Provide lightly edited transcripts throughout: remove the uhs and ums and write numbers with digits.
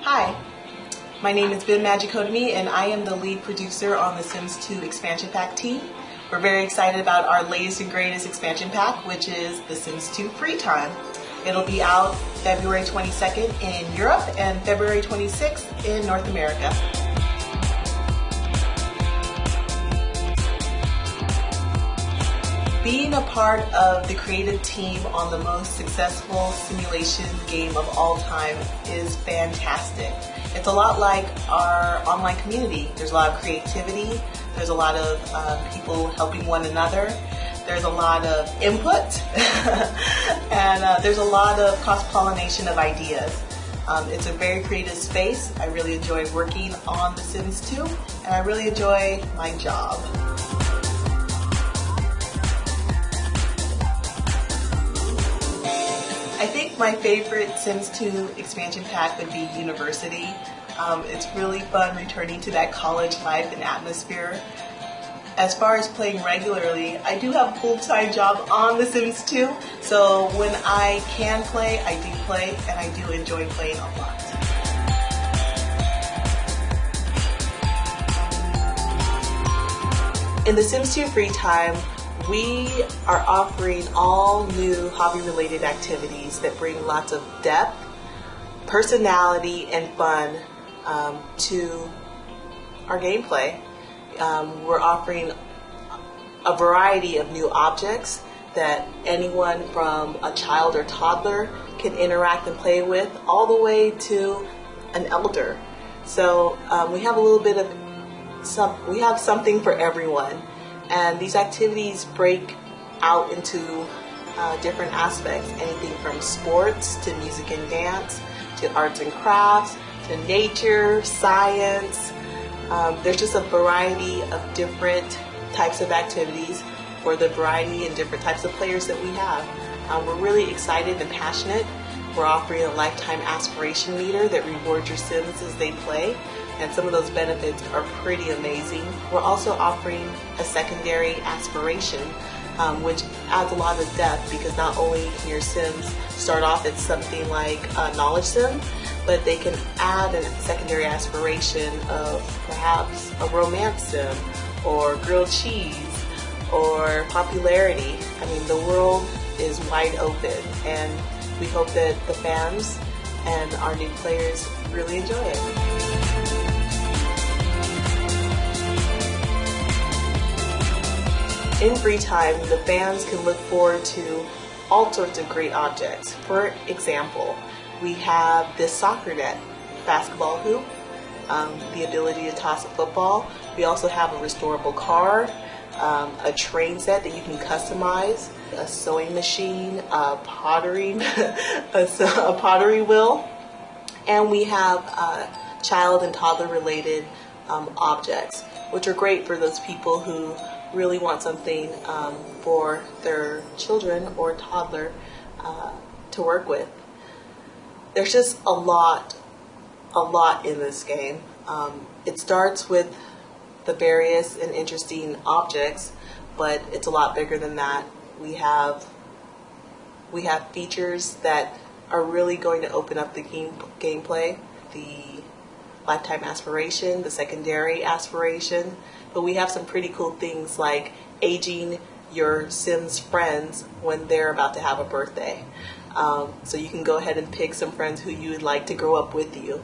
Hi, my name is Ben Magicotami and I am the lead producer on the Sims 2 expansion pack team. We're very excited about our latest and greatest expansion pack, which is the Sims 2 Freetime. It'll be out February 22nd in Europe and February 26th in North America. Being a part of the creative team on the most successful simulation game of all time is fantastic. It's a lot like our online community. There's a lot of creativity, there's a lot of people helping one another, there's a lot of input, and there's a lot of cross-pollination of ideas. It's a very creative space. I really enjoy working on The Sims 2, and I really enjoy my job. I think my favorite Sims 2 expansion pack would be University. It's really fun returning to that college life and atmosphere. As far as playing regularly, I do have a full-time job on The Sims 2, so when I can play, I do play, and I do enjoy playing a lot. In The Sims 2 Freetime, we are offering all new hobby-related activities that bring lots of depth, personality, and fun to our gameplay. We're offering a variety of new objects that anyone from a child or toddler can interact and play with, all the way to an elder. So we have a little bit of we have something for everyone. And these activities break out into different aspects, anything from sports to music and dance, to arts and crafts, to nature, science. There's just a variety of different types of activities for the variety and different types of players that we have. We're really excited and passionate. We're offering a lifetime aspiration meter that rewards your Sims as they play, and some of those benefits are pretty amazing. We're also offering a secondary aspiration, which adds a lot of depth, because not only can your Sims start off at something like a knowledge sim, but they can add a secondary aspiration of perhaps a romance sim, or grilled cheese, or popularity. I mean, the world is wide open, and we hope that the fans and our new players really enjoy it. In Freetime, the fans can look forward to all sorts of great objects. For example, we have this soccer net, basketball hoop, the ability to toss a football. We also have a restorable car, a train set that you can customize, a sewing machine, a pottery, a pottery wheel, and we have child and toddler related objects, which are great for those people who really want something for their children or toddler to work with. There's just a lot in this game. It starts with the various and interesting objects, but it's a lot bigger than that. We have features that are really going to open up the gameplay, the lifetime aspiration, the secondary aspiration, but we have some pretty cool things like aging your Sims friends when they're about to have a birthday. So you can go ahead and pick some friends who you would like to grow up with you,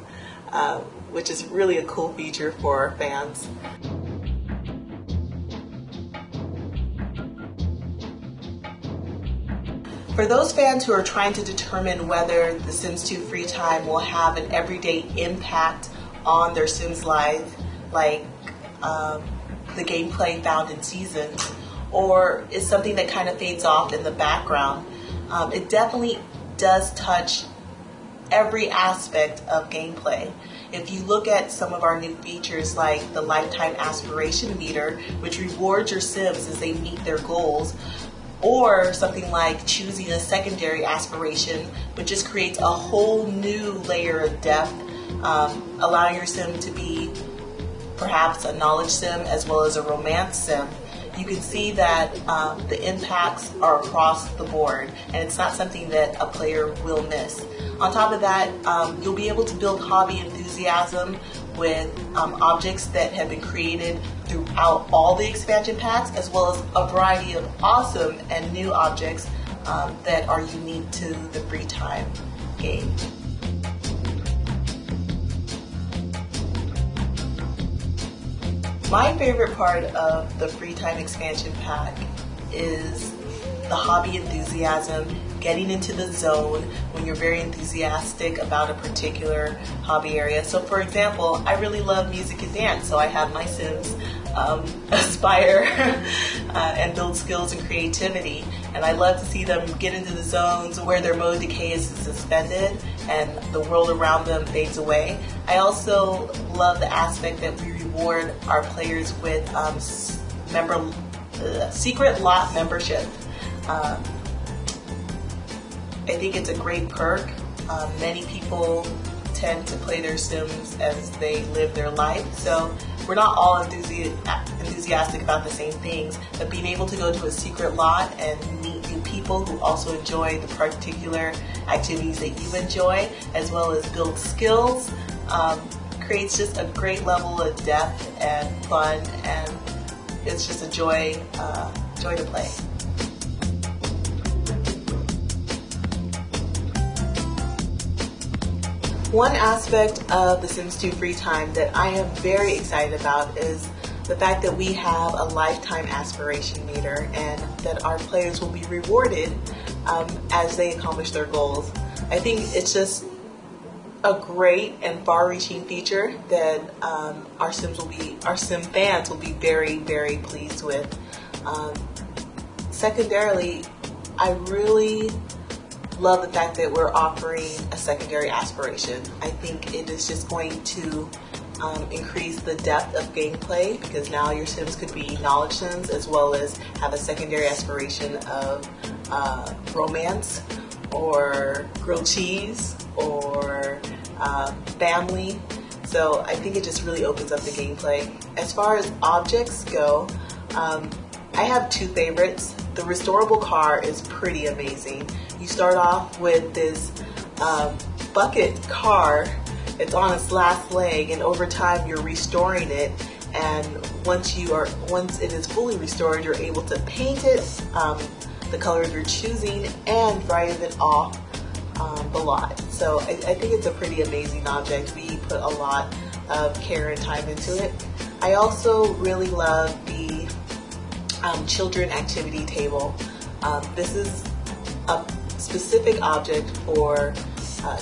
which is really a cool feature for our fans. For those fans who are trying to determine whether The Sims 2 Freetime will have an everyday impact on their Sims' life, like the gameplay found in seasons, or is something that kind of fades off in the background, it definitely does touch every aspect of gameplay. If you look at some of our new features like the lifetime aspiration meter, which rewards your Sims as they meet their goals, or something like choosing a secondary aspiration, which just creates a whole new layer of depth, allowing your Sim to be perhaps a knowledge sim as well as a romance sim. you can see that the impacts are across the board, and it's not something that a player will miss. On top of that, you'll be able to build hobby enthusiasm with objects that have been created throughout all the expansion packs, as well as a variety of awesome and new objects that are unique to the Freetime game. My favorite part of the Freetime expansion pack is the hobby enthusiasm, getting into the zone when you're very enthusiastic about a particular hobby area. So for example, I really love music and dance, so I have my Sims aspire and build skills and creativity, and I love to see them get into the zones where their mode decay is suspended and the world around them fades away. I also love the aspect that we reward our players with secret lot membership. I think it's a great perk. Many people tend to play their Sims as they live their life, so we're not all enthusiastic about the same things, but being able to go to a secret lot and meet new people who also enjoy the particular activities that you enjoy, as well as build skills, creates just a great level of depth and fun, and it's just a joy to play. One aspect of The Sims 2 Freetime that I am very excited about is the fact that we have a lifetime aspiration meter and that our players will be rewarded as they accomplish their goals. I think it's just a great and far-reaching feature that our Sim fans will be very, very pleased with. Secondarily, I really love the fact that we're offering a secondary aspiration. I think it is just going to increase the depth of gameplay, because now your Sims could be knowledge Sims as well as have a secondary aspiration of romance or grilled cheese or family. So I think it just really opens up the gameplay. As far as objects go, I have two favorites. The restorable car is pretty amazing. You start off with this bucket car. It's on its last leg, and over time you're restoring it, and once it is fully restored, you're able to paint it the color you're choosing and drive it off the lot. So I think it's a pretty amazing object. We put a lot of care and time into it. I also really love the children activity table. This is a specific object for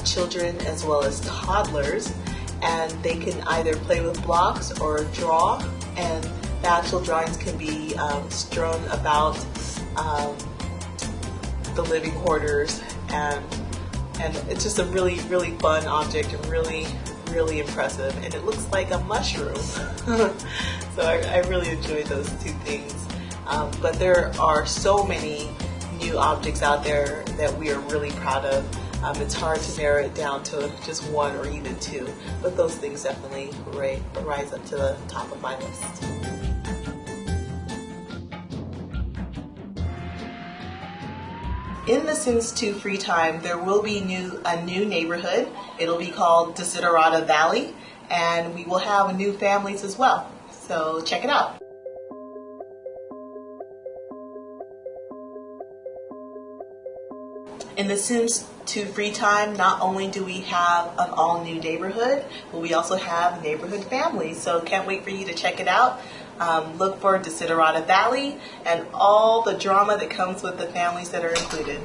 children as well as toddlers, and they can either play with blocks or draw, and the actual drawings can be strewn about the living quarters, and it's just a really, really fun object and really, really impressive, and it looks like a mushroom. So I really enjoyed those two things. But there are so many new objects out there that we are really proud of. It's hard to narrow it down to just one or even two, but those things definitely rise up to the top of my list. In The Sims 2 Freetime, there will be a new neighborhood. It'll be called Desiderata Valley, and we will have new families as well. So check it out. In The Sims 2 Freetime, not only do we have an all-new neighborhood, but we also have neighborhood families. So can't wait for you to check it out. Look for Desiderata Valley and all the drama that comes with the families that are included.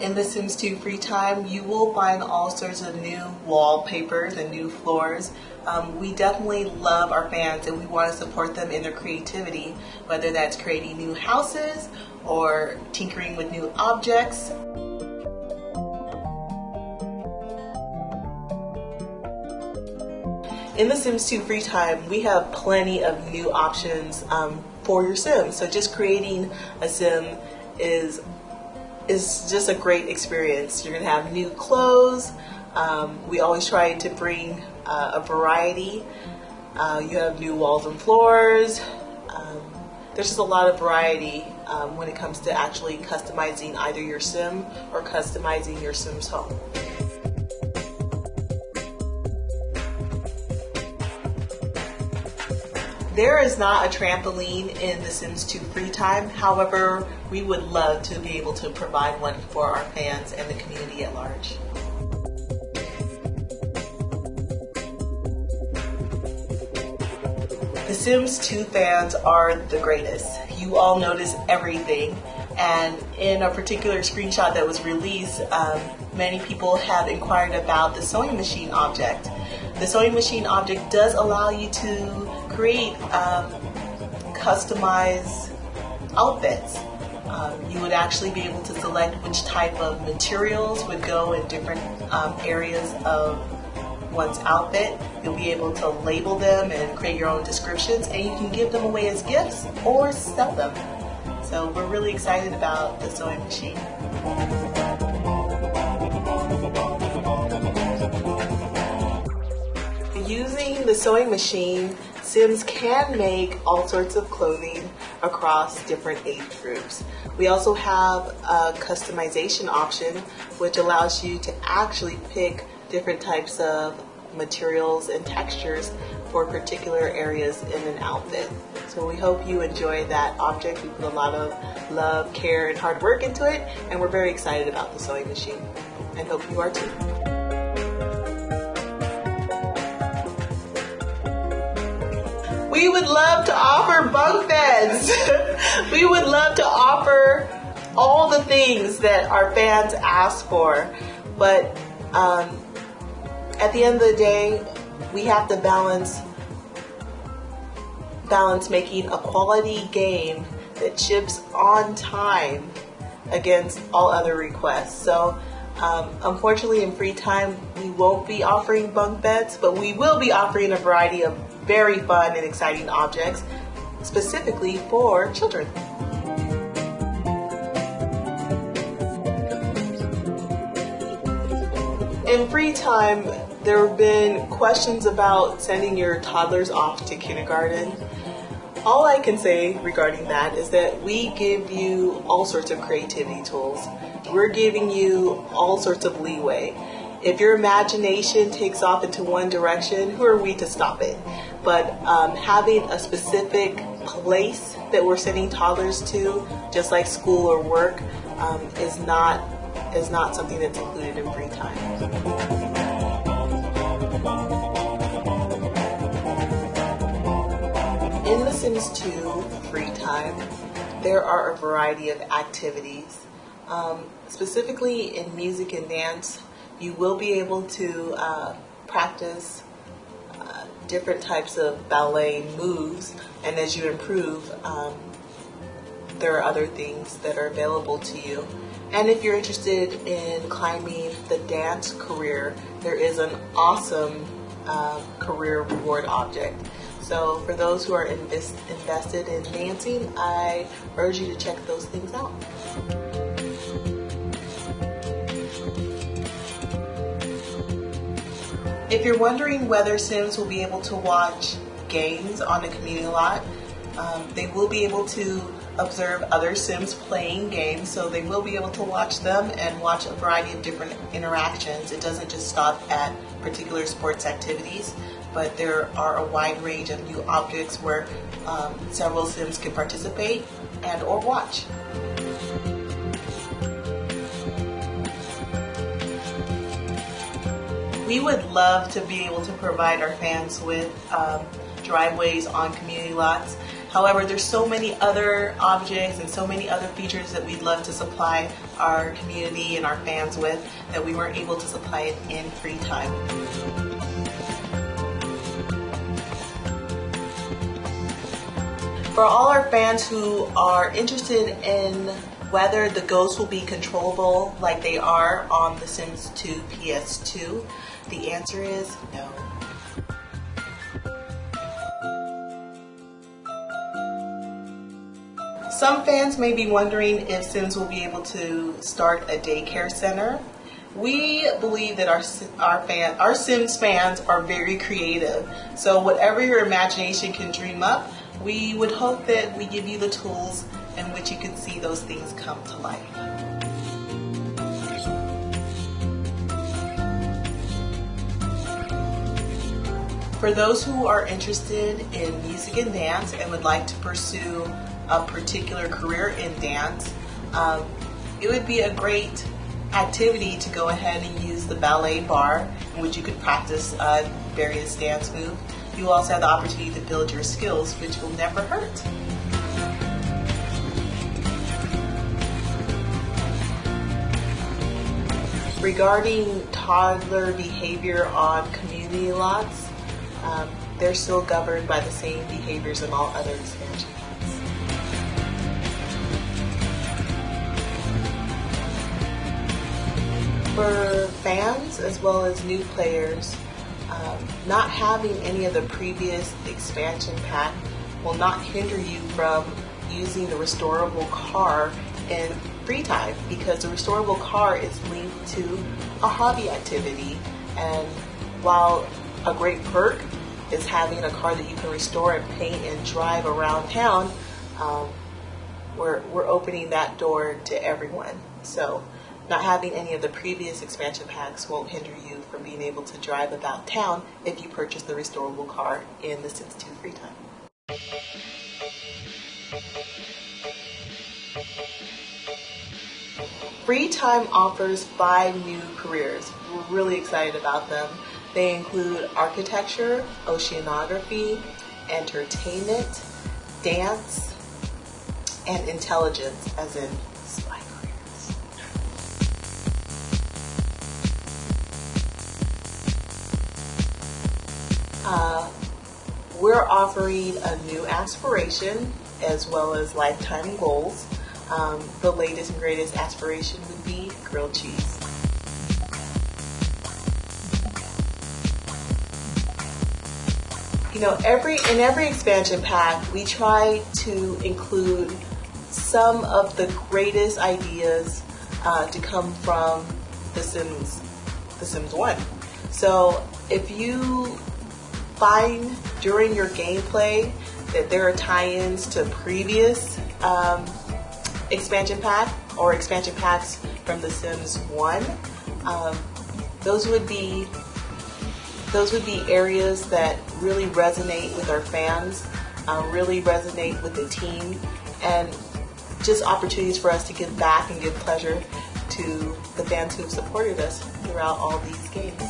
In The Sims 2 Freetime, you will find all sorts of new wallpapers and new floors. We definitely love our fans, and we want to support them in their creativity, whether that's creating new houses or tinkering with new objects. In The Sims 2 Freetime, we have plenty of new options for your Sims. So just creating a Sim is just a great experience. You're going to have new clothes. We always try to bring a variety. You have new walls and floors. There's just a lot of variety when it comes to actually customizing either your sim or customizing your Sim's home. There is not a trampoline in The Sims 2 Freetime. However, we would love to be able to provide one for our fans and the community at large. The Sims 2 fans are the greatest. You all notice everything. And in a particular screenshot that was released, many people have inquired about the sewing machine object. The sewing machine object does allow you to create customized outfits. You would actually be able to select which type of materials would go in different areas of one's outfit. You'll be able to label them and create your own descriptions, and you can give them away as gifts or sell them. So we're really excited about the sewing machine. Using the sewing machine, Sims can make all sorts of clothing across different age groups. We also have a customization option which allows you to actually pick different types of materials and textures for particular areas in an outfit. So we hope you enjoy that object. We put a lot of love, care, and hard work into it, and we're very excited about the sewing machine, and hope you are too. We would love to offer bunk beds. We would love to offer all the things that our fans ask for, but at the end of the day, we have to balance making a quality game that ships on time against all other requests. So unfortunately in Freetime we won't be offering bunk beds, but we will be offering a variety of very fun and exciting objects specifically for children. In Freetime, there have been questions about sending your toddlers off to kindergarten. All I can say regarding that is that we give you all sorts of creativity tools. We're giving you all sorts of leeway. If your imagination takes off into one direction, who are we to stop it? But having a specific place that we're sending toddlers to, just like school or work, is not something that's included in Freetime. In The Sims 2 Freetime, there are a variety of activities. Specifically in music and dance, you will be able to practice different types of ballet moves, and as you improve, there are other things that are available to you. And if you're interested in climbing the dance career, there is an awesome career reward object. So for those who are invested in dancing, I urge you to check those things out. If you're wondering whether Sims will be able to watch games on the community lot, they will be able to observe other Sims playing games, so they will be able to watch them and watch a variety of different interactions. It doesn't just stop at particular sports activities, but there are a wide range of new objects where several Sims can participate and or watch. We would love to be able to provide our fans with driveways on community lots. However, there's so many other objects and so many other features that we'd love to supply our community and our fans with that we weren't able to supply it in Freetime. For all our fans who are interested in whether the ghosts will be controllable like they are on The Sims 2 PS2, the answer is no. Some fans may be wondering if Sims will be able to start a daycare center. We believe that our Sims fans are very creative. So whatever your imagination can dream up, we would hope that we give you the tools in which you can see those things come to life. For those who are interested in music and dance and would like to pursue a particular career in dance, it would be a great activity to go ahead and use the ballet bar, in which you could practice various dance moves. You also have the opportunity to build your skills, which will never hurt. Regarding toddler behavior on community lots, they're still governed by the same behaviors in all other expansion packs. For fans as well as new players, not having any of the previous expansion pack will not hinder you from using the restorable car in Freetime, because the restorable car is linked to a hobby activity, and while a great perk is having a car that you can restore and paint and drive around town, we're opening that door to everyone. So not having any of the previous expansion packs won't hinder you from being able to drive about town if you purchase the restorable car in the Sims 2 Freetime. Freetime offers 5 new careers. We're really excited about them. They include architecture, oceanography, entertainment, dance, and intelligence, as in spy careers. We're offering a new aspiration as well as lifetime goals. The latest and greatest aspiration would be grilled cheese. You know, in every expansion pack, we try to include some of the greatest ideas to come from The Sims 1. So if you find during your gameplay that there are tie-ins to previous expansion pack or expansion packs from The Sims 1, those would be areas that really resonate with our fans, really resonate with the team, and just opportunities for us to give back and give pleasure to the fans who have supported us throughout all these games.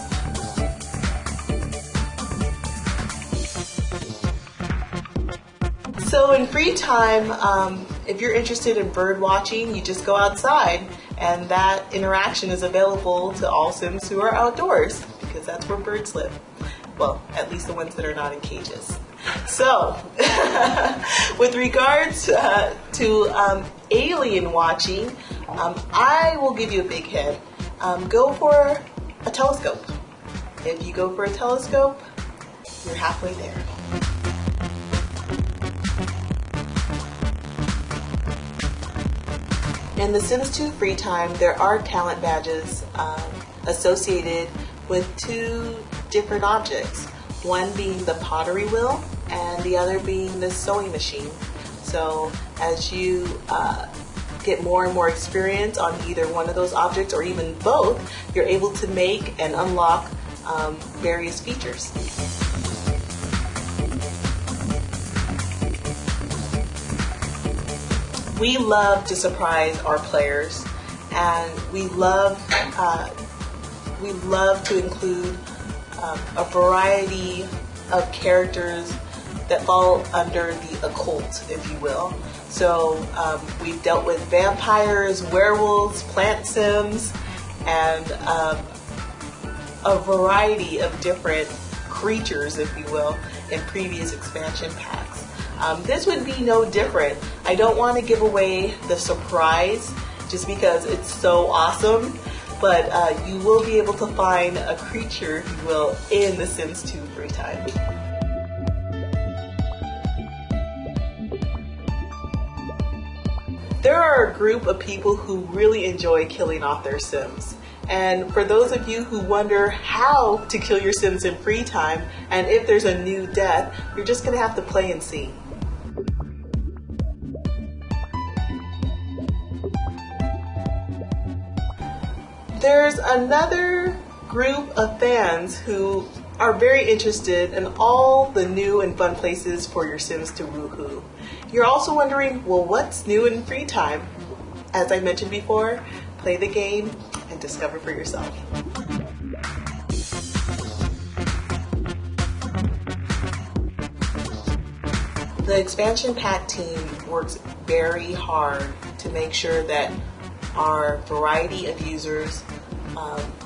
So in Freetime, if you're interested in bird watching, you just go outside, and that interaction is available to all Sims who are outdoors, because that's where birds live. Well, at least the ones that are not in cages. So, with regards to alien watching, I will give you a big hint. Go for a telescope. If you go for a telescope, you're halfway there. In The Sims 2 Freetime, there are talent badges associated with 2 different objects, one being the pottery wheel and the other being the sewing machine. So as you get more and more experience on either one of those objects or even both, you're able to make and unlock various features. We love to surprise our players, and we love to include a variety of characters that fall under the occult, if you will. So we've dealt with vampires, werewolves, plant sims, and a variety of different creatures, if you will, in previous expansion packs. This would be no different. I don't want to give away the surprise just because it's so awesome, but you will be able to find a creature, if you will, in The Sims 2 Freetime. There are a group of people who really enjoy killing off their Sims. And for those of you who wonder how to kill your Sims in free time, and if there's a new death, you're just going to have to play and see. There's another group of fans who are very interested in all the new and fun places for your Sims to woohoo. You're also wondering, well, what's new in free time? As I mentioned before, play the game and discover for yourself. The expansion pack team works very hard to make sure that our variety of users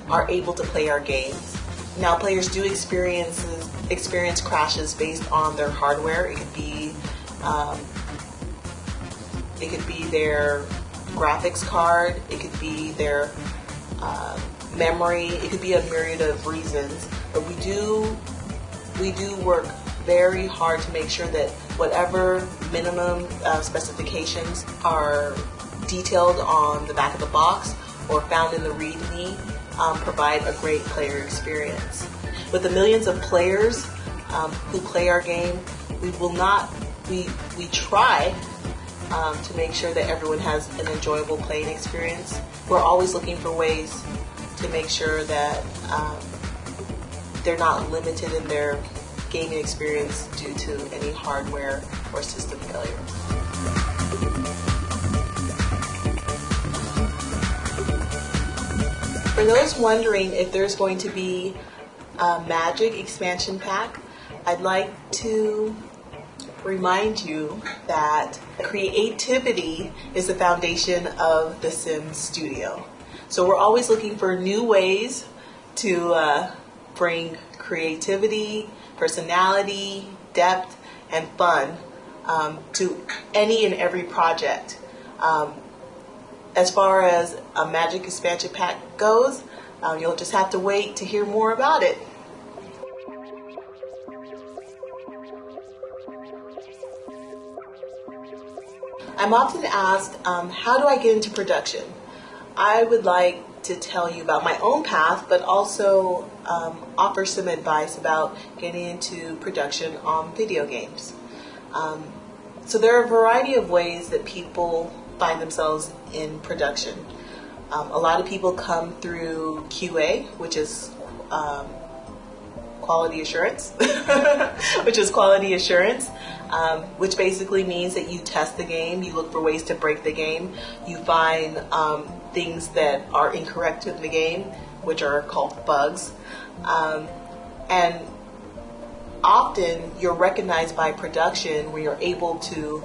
are able to play our games. Now, players do experience crashes based on their hardware. It could be their graphics card. It could be their memory. It could be a myriad of reasons. But we do work very hard to make sure that whatever minimum specifications are detailed on the back of the box or found in the README provide a great player experience. With the millions of players who play our game, we try to make sure that everyone has an enjoyable playing experience. We're always looking for ways to make sure that they're not limited in their gaming experience due to any hardware or system failure. For those wondering if there's going to be a Magic expansion pack, I'd like to remind you that creativity is the foundation of the Sims Studio. So we're always looking for new ways to bring creativity, personality, depth, and fun to any and every project. As far as a Magic expansion pack goes, you'll just have to wait to hear more about it. I'm often asked, how do I get into production? I would like to tell you about my own path, but also offer some advice about getting into production on video games. So there are a variety of ways that people find themselves in production. A lot of people come through QA, which is quality assurance, which basically means that you test the game, you look for ways to break the game, you find things that are incorrect in the game, which are called bugs, and often you're recognized by production where you're able to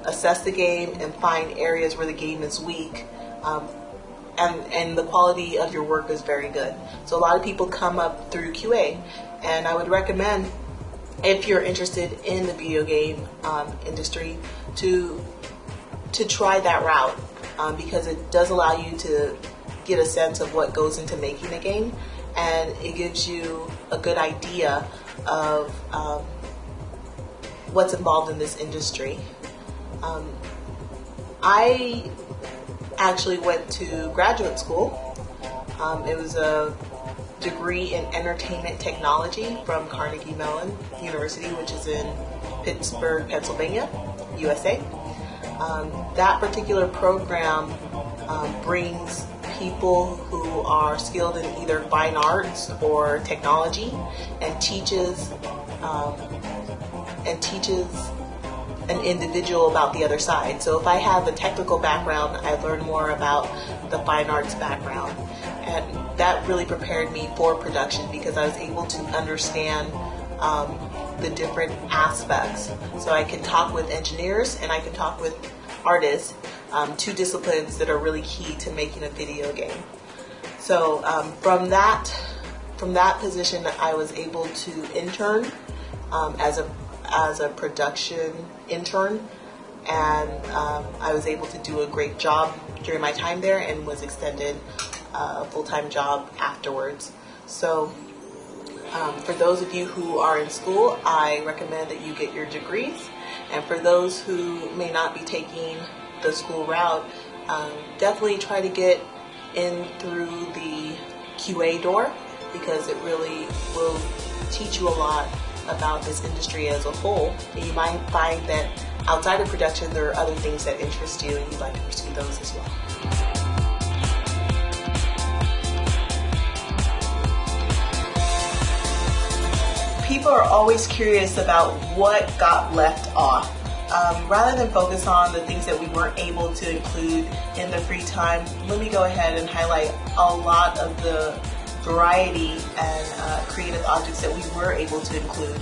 assess the game and find areas where the game is weak, and the quality of your work is very good. So a lot of people come up through QA, and I would recommend, if you're interested in the video game industry, to try that route, because it does allow you to get a sense of what goes into making a game, and it gives you a good idea of what's involved in this industry. I actually went to graduate school. It was a degree in entertainment technology from Carnegie Mellon University, which is in Pittsburgh, Pennsylvania, USA. That particular program brings people who are skilled in either fine arts or technology, and teaches an individual about the other side. So if I have a technical background, I've learned more about the fine arts background. And that really prepared me for production because I was able to understand the different aspects. So I can talk with engineers and I can talk with artists, two disciplines that are really key to making a video game. So from that position, I was able to intern as a production intern, and I was able to do a great job during my time there and was extended a full-time job afterwards. So for those of you who are in school, I recommend that you get your degrees, and for those who may not be taking the school route, definitely try to get in through the QA door, because it really will teach you a lot about this industry as a whole. And you might find that outside of production there are other things that interest you and you'd like to pursue those as well. People are always curious about what got left off. Rather than focus on the things that we weren't able to include in the free time, let me go ahead and highlight a lot of the variety and creative objects that we were able to include.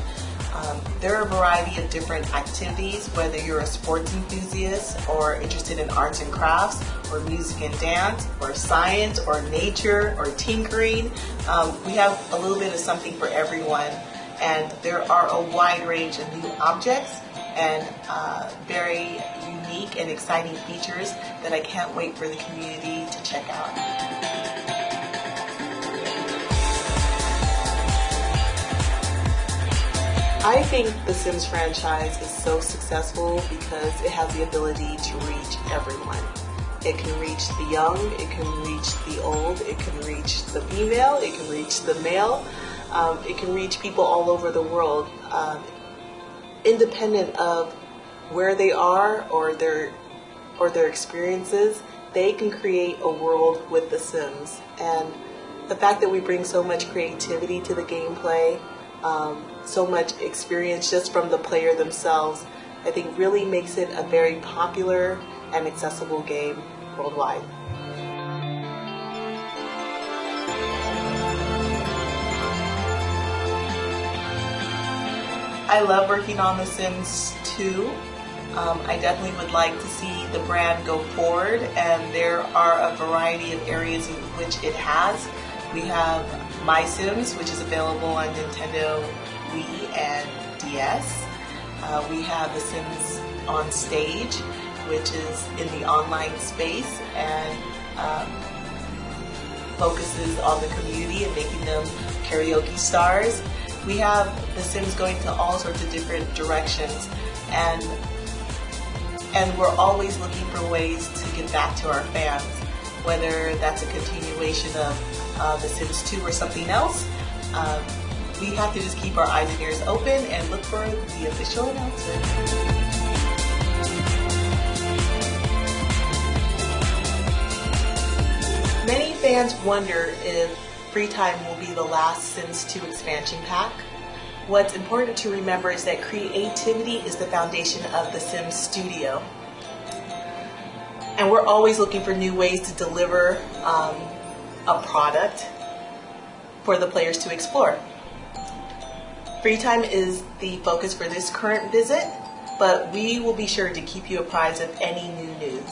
There are a variety of different activities, whether you're a sports enthusiast or interested in arts and crafts, or music and dance, or science, or nature, or tinkering. We have a little bit of something for everyone, and there are a wide range of new objects and very unique and exciting features that I can't wait for the community to check out. I think the Sims franchise is so successful because it has the ability to reach everyone. It can reach the young, it can reach the old, it can reach the female, it can reach the male, it can reach people all over the world. Independent of where they are or their experiences, they can create a world with the Sims. And the fact that we bring so much creativity to the gameplay, so much experience just from the player themselves, I think really makes it a very popular and accessible game worldwide. I love working on The Sims 2. I definitely would like to see the brand go forward, and there are a variety of areas in which it has. We have My Sims, which is available on Nintendo Wii and DS. We have The Sims on Stage, which is in the online space and focuses on the community and making them karaoke stars. We have The Sims going to all sorts of different directions, and we're always looking for ways to get back to our fans, whether that's a continuation of The Sims 2 or something else. We have to just keep our eyes and ears open and look for the official announcement. Many fans wonder if Freetime will be the last Sims 2 expansion pack. What's important to remember is that creativity is the foundation of the Sims studio. And we're always looking for new ways to deliver a product for the players to explore. Freetime is the focus for this current visit, but we will be sure to keep you apprised of any new news.